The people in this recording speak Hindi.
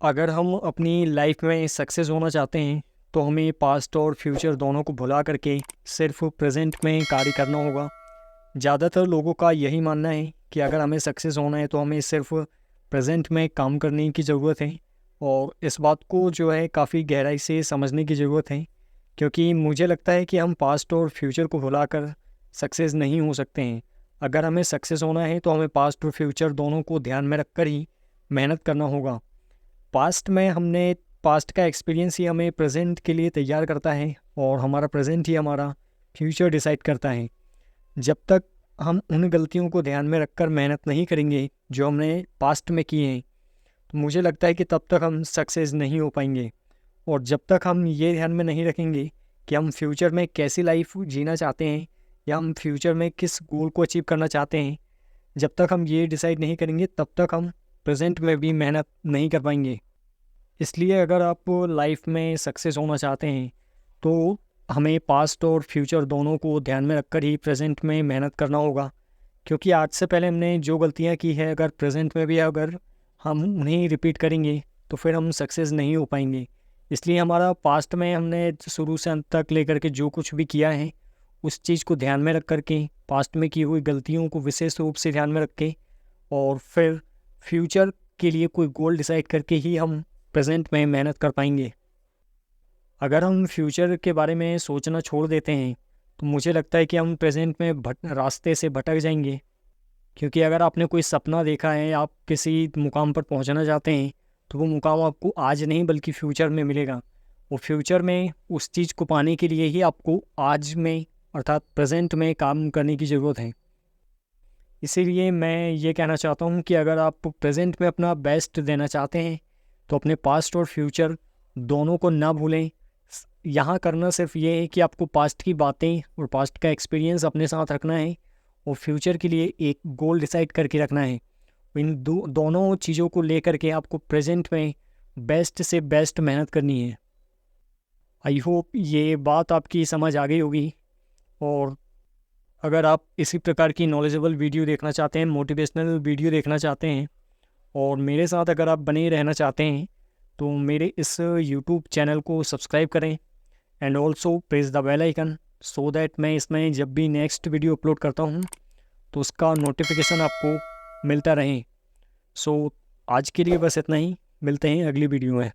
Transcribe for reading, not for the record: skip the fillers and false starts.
अगर हम अपनी लाइफ में सक्सेस होना चाहते हैं तो हमें पास्ट और फ्यूचर दोनों को भुला करके सिर्फ प्रेजेंट में कार्य करना होगा। ज़्यादातर लोगों का यही मानना है कि अगर हमें सक्सेस होना है तो हमें सिर्फ प्रेजेंट में काम करने की ज़रूरत है। और इस बात को जो है काफ़ी गहराई से समझने की ज़रूरत है, क्योंकि मुझे लगता है कि हम पास्ट और फ्यूचर को भुलाकर सक्सेस नहीं हो सकते हैं। अगर हमें सक्सेस होना है तो हमें पास्ट और फ्यूचर दोनों को ध्यान में रखकर ही मेहनत करना होगा। पास्ट का एक्सपीरियंस ही हमें प्रेजेंट के लिए तैयार करता है और हमारा प्रेजेंट ही हमारा फ्यूचर डिसाइड करता है। जब तक हम उन गलतियों को ध्यान में रखकर मेहनत नहीं करेंगे जो हमने पास्ट में की हैं, तो मुझे लगता है कि तब तक हम सक्सेस नहीं हो पाएंगे। और जब तक हम ये ध्यान में नहीं रखेंगे कि हम फ्यूचर में कैसी लाइफ जीना चाहते हैं या हम फ्यूचर में किस गोल को अचीव करना चाहते हैं, जब तक हम ये डिसाइड नहीं करेंगे तब तक हम प्रेजेंट में भी मेहनत नहीं कर पाएंगे। इसलिए अगर आप लाइफ में सक्सेस होना चाहते हैं तो हमें पास्ट और फ्यूचर दोनों को ध्यान में रखकर ही प्रेजेंट में मेहनत करना होगा। क्योंकि आज से पहले हमने जो गलतियां की है, अगर प्रेजेंट में भी अगर हम उन्हें रिपीट करेंगे तो फिर हम सक्सेस नहीं हो पाएंगे। इसलिए हमारा पास्ट में हमने शुरू से अंत तक लेकर के जो कुछ भी किया है उस चीज़ को ध्यान में रख कर के, पास्ट में की हुई गलतियों को विशेष रूप से ध्यान में रख के, और फिर फ्यूचर के लिए कोई गोल डिसाइड करके ही हम प्रेजेंट में मेहनत कर पाएंगे। अगर हम फ्यूचर के बारे में सोचना छोड़ देते हैं तो मुझे लगता है कि हम प्रेजेंट में रास्ते से भटक जाएंगे। क्योंकि अगर आपने कोई सपना देखा है, आप किसी मुकाम पर पहुंचना चाहते हैं, तो वो मुकाम आपको आज नहीं बल्कि फ्यूचर में मिलेगा। वो फ्यूचर में उस चीज़ को पाने के लिए ही आपको आज में अर्थात प्रेजेंट में काम करने की ज़रूरत है। इसीलिए मैं ये कहना चाहता हूँ कि अगर आप प्रेजेंट में अपना बेस्ट देना चाहते हैं तो अपने पास्ट और फ्यूचर दोनों को ना भूलें। यहाँ करना सिर्फ ये है कि आपको पास्ट की बातें और पास्ट का एक्सपीरियंस अपने साथ रखना है और फ्यूचर के लिए एक गोल डिसाइड करके रखना है। इन दोनों चीज़ों को लेकर के आपको प्रेजेंट में बेस्ट से बेस्ट मेहनत करनी है। आई होप ये बात आपकी समझ आ गई होगी। और अगर आप इसी प्रकार की नॉलेजेबल वीडियो देखना चाहते हैं, मोटिवेशनल वीडियो देखना चाहते हैं और मेरे साथ अगर आप बने रहना चाहते हैं तो मेरे इस यूट्यूब चैनल को सब्सक्राइब करें and also press the bell icon so that मैं इसमें जब भी नेक्स्ट वीडियो अपलोड करता हूँ तो उसका नोटिफिकेशन आपको मिलता रहे। सो आज के लिए बस इतना ही, मिलते हैं अगली वीडियो में।